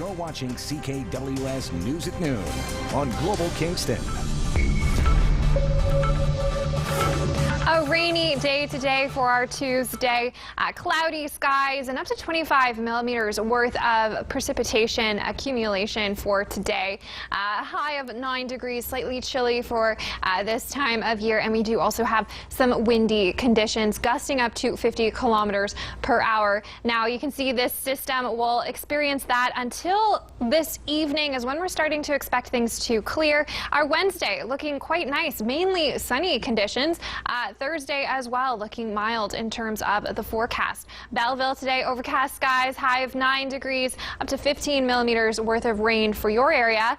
You're watching CKWS News at Noon on Global Kingston. A rainy day today for our Tuesday. Cloudy skies and up to 25 millimeters worth of precipitation accumulation for today. High of 9 degrees, slightly chilly for this time of year. And we do also have some windy conditions, gusting up to 50 kilometers per hour. Now you can see this system will experience that until this evening is when we're starting to expect things to clear. Our Wednesday looking quite nice, mainly sunny conditions. Thursday as well, looking mild in terms of the forecast. Belleville today, overcast skies, high of 9 degrees, up to 15 millimeters worth of rain for your area.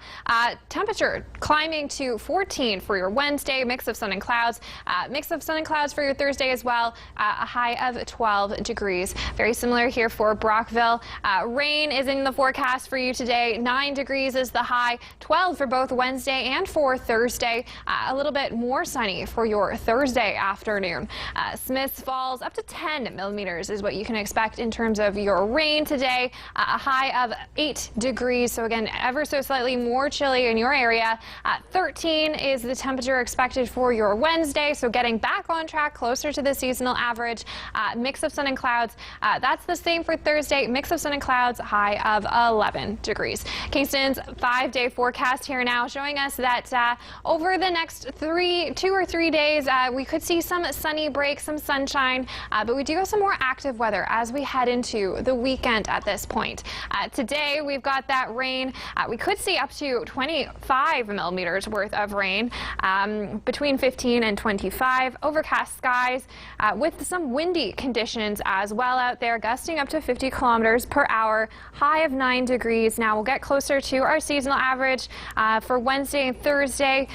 Temperature climbing to 14 for your Wednesday, mix of sun and clouds. For your Thursday as well, a high of 12 degrees. Very similar here for Brockville. Rain is in the forecast for you today. 9 degrees is the high, 12 for both Wednesday and for Thursday. A little bit more sunny for your Thursday afternoon. Smiths Falls up to 10 millimeters is what you can expect in terms of your rain today. A high of 8 degrees. So again, ever so slightly more chilly in your area. 13 is the temperature expected for your Wednesday. So getting back on track, closer to the seasonal average. Mix of sun and clouds. That's the same for Thursday. Mix of sun and clouds, high of 11 degrees. Kingston's 5-day forecast here now showing us that over the next 2 or 3 days, we could see some sunny breaks, some sunshine, but we do have some more active weather as we head into the weekend at this point. Today, we've got that rain. We could see up to 25 millimeters worth of rain, between 15 and 25. Overcast skies with some windy conditions as well out there, gusting up to 50 kilometers per hour, high of 9 degrees. Now we'll get closer to our seasonal average for Wednesday and Thursday.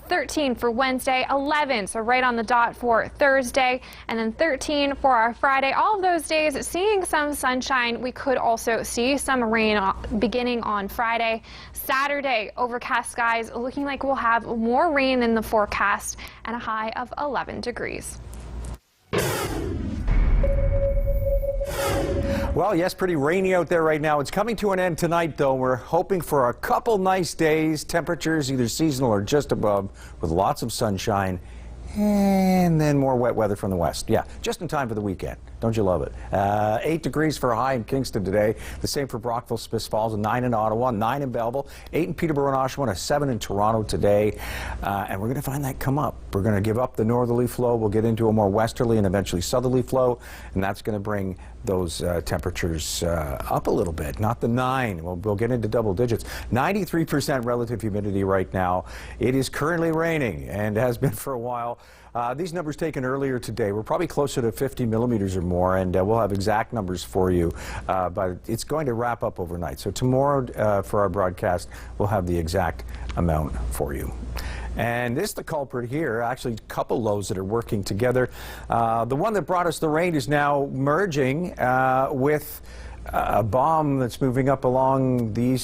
13 for Wednesday, 11, so right on the dot for Thursday, and then 13 for our Friday. All of those days seeing some sunshine. We could also see some rain beginning on Friday. Saturday, overcast skies, looking like we'll have more rain in the forecast and a high of 11 degrees. Well, yes, pretty rainy out there right now. It's coming to an end tonight, though. We're hoping for a couple nice days, temperatures either seasonal or just above, with lots of sunshine. And then more wet weather from the west. Yeah, just in time for the weekend. Don't you love it? 8 degrees for a high in Kingston today. The same for Brockville, Smiths Falls, 9 in Ottawa, 9 in Belleville, 8 in Peterborough and Oshawa, and 7 in Toronto today. And we're going to find that come up. We're going to give up the northerly flow. We'll get into a more westerly and eventually southerly flow. And that's going to bring those temperatures up a little bit. Not the 9. We'll get into double digits. 93% relative humidity right now. It is currently raining and has been for a while. These numbers taken earlier today. We're probably closer to 50 millimeters or more, and we'll have exact numbers for you. But it's going to wrap up overnight. So tomorrow for our broadcast, we'll have the exact amount for you. And this is the culprit here, actually a couple lows that are working together. The one that brought us the rain is now merging with a bomb that's moving up along the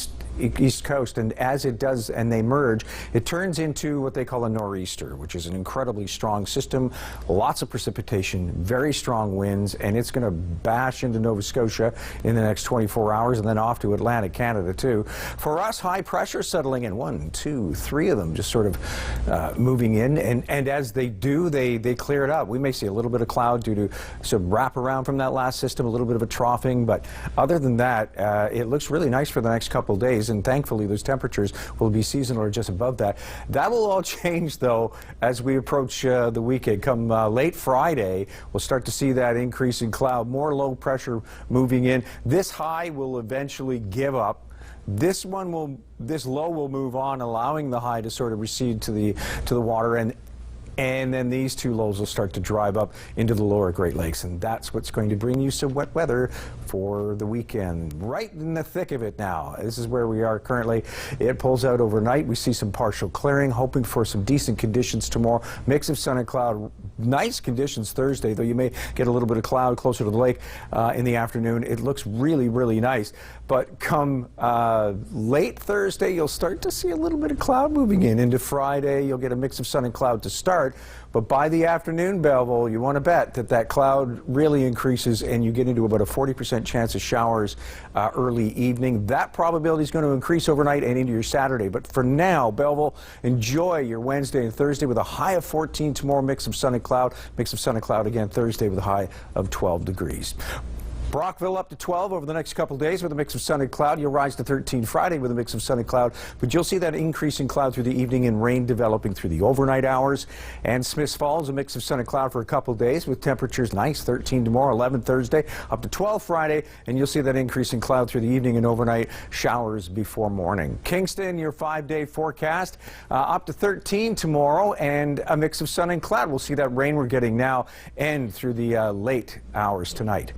east coast, and as it does and they merge, it turns into what they call a nor'easter, which is an incredibly strong system, lots of precipitation, very strong winds, and it's going to bash into Nova Scotia in the next 24 hours and then off to Atlantic Canada too. For us, high pressure settling in, 1, 2, 3 of them just sort of moving in, and as they do, they clear it up. We may see a little bit of cloud due to some wraparound from that last system, a little bit of a troughing, but other than that, it looks really nice for the next couple of days. And thankfully those temperatures will be seasonal or just above that. That will all change though as we approach the weekend. Come late Friday, we'll start to see that increase in cloud, more low pressure moving in. This high will eventually give up. This low will move on, allowing the high to sort of recede to the water, and then these two lows will start to drive up into the lower Great Lakes, and that's what's going to bring you some wet weather for the weekend. Right in the thick of it now. This is where we are currently. It pulls out overnight. We see some partial clearing, hoping for some decent conditions tomorrow. Mix of sun and cloud. Nice conditions Thursday, though you may get a little bit of cloud closer to the lake in the afternoon. It looks really, really nice. But come late Thursday, you'll start to see a little bit of cloud moving in. Into Friday, you'll get a mix of sun and cloud to start. start. But by the afternoon, Belleville, you want to bet that that cloud really increases and you get into about a 40% chance of showers early evening. That probability is going to increase overnight and into your Saturday. But for now, Belleville, enjoy your Wednesday and Thursday with a high of 14 tomorrow, mix of sun and cloud. Mix of sun and cloud again Thursday with a high of 12 degrees. Brockville up to 12 over the next couple days with a mix of sun and cloud. You'll rise to 13 Friday with a mix of sun and cloud, but you'll see that increase in cloud through the evening and rain developing through the overnight hours. And Smiths Falls, a mix of sun and cloud for a couple days with temperatures nice, 13 tomorrow, 11 Thursday, up to 12 Friday, and you'll see that increase in cloud through the evening and overnight showers before morning. Kingston, your 5-day forecast, up to 13 tomorrow and a mix of sun and cloud. We'll see that rain we're getting now end through the late hours tonight.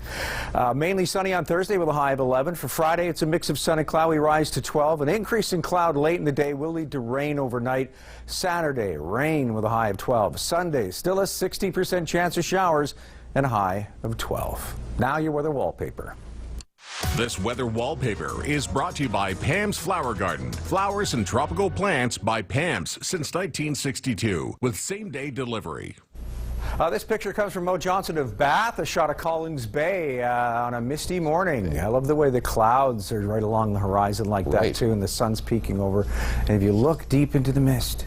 Mainly sunny on Thursday with a high of 11. For Friday, it's a mix of sun and cloud. We rise to 12. An increase in cloud late in the day will lead to rain overnight. Saturday, rain with a high of 12. Sunday, still a 60% chance of showers and a high of 12. Now your weather wallpaper. This weather wallpaper is brought to you by Pam's Flower Garden. Flowers and tropical plants by Pam's since 1962 with same-day delivery. This picture comes from Mo Johnson of Bath, a shot of Collins Bay on a misty morning. I love the way the clouds are right along the horizon like that too, and the sun's peeking over. And if you look deep into the mist,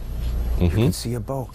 you can see a boat.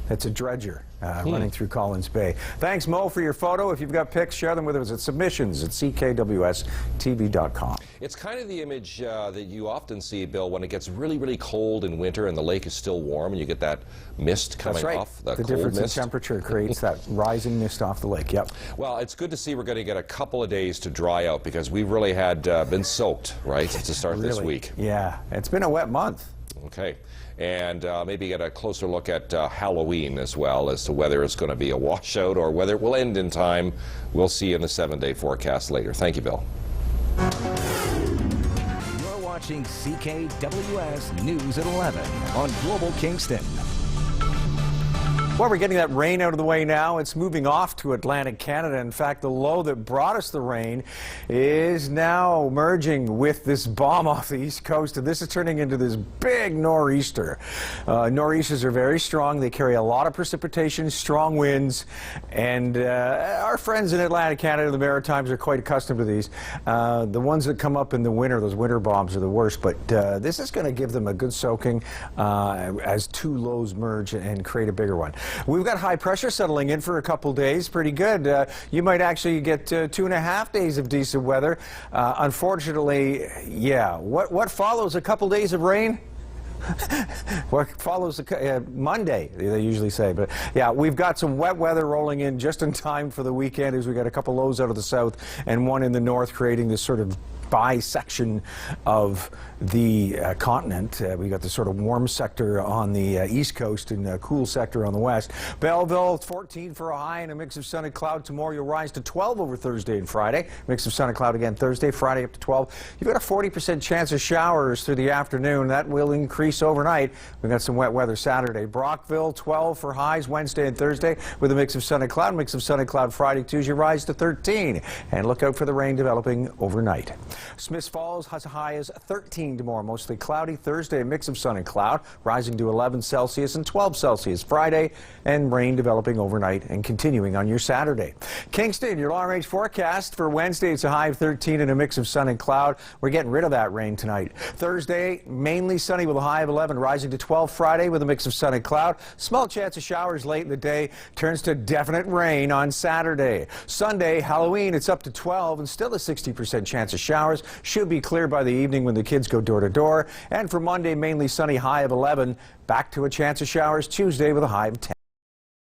That's a dredger running through Collins Bay. Thanks, Mo, for your photo. If you've got pics, share them with us at submissions@ckwstv.com. It's kind of the image that you often see, Bill, when it gets really, really cold in winter and the lake is still warm and you get that mist coming off, the cold difference mist. in temperature creates that rising mist off the lake. Yep. Well, it's good to see we're going to get a couple of days to dry out because we really had been soaked, right, to start this week. Yeah, it's been a wet month. Okay. And maybe get a closer look at Halloween as well as to whether it's going to be a washout or whether it will end in time. We'll see in the 7-day forecast later. Thank you, Bill. You're watching CKWS News at 11 on Global Kingston. Well, we're getting that rain out of the way now. It's moving off to Atlantic Canada. In fact, the low that brought us the rain is now merging with this bomb off the east coast, and this is turning into this big nor'easter. Nor'easters are very strong. They carry a lot of precipitation, strong winds, and our friends in Atlantic Canada, the Maritimes, are quite accustomed to these. The ones that come up in the winter, those winter bombs, are the worst, but this is going to give them a good soaking as two lows merge and create a bigger one. We've got high pressure settling in for a couple days. Pretty good. You might actually get 2.5 days of decent weather. Unfortunately, yeah. What follows a couple days of rain? What follows Monday, they usually say. But yeah, we've got some wet weather rolling in just in time for the weekend as we got a couple lows out of the south and one in the north, creating this sort of bisection of the continent. We got the sort of warm sector on the east coast and cool sector on the west. Belleville, 14 for a high and a mix of sun and cloud. Tomorrow you'll rise to 12 over Thursday and Friday. Mix of sun and cloud again Thursday, Friday up to 12. You've got a 40% chance of showers through the afternoon. That will increase overnight. We've got some wet weather Saturday. Brockville, 12 for highs Wednesday and Thursday with a mix of sun and cloud. Mix of sun and cloud Friday, Tuesday, rise to 13. And look out for the rain developing overnight. Smiths Falls has a high as 13 tomorrow, mostly cloudy. Thursday, a mix of sun and cloud, rising to 11 Celsius and 12 Celsius Friday, and rain developing overnight and continuing on your Saturday. Kingston, your long-range forecast for Wednesday, it's a high of 13 and a mix of sun and cloud. We're getting rid of that rain tonight. Thursday, mainly sunny with a high of 11, rising to 12 Friday with a mix of sun and cloud. Small chance of showers late in the day, turns to definite rain on Saturday. Sunday, Halloween, it's up to 12 and still a 60% chance of showers. Should be clear by the evening when the kids go door to door. And for Monday, mainly sunny, high of 11. Back to a chance of showers Tuesday with a high of 10.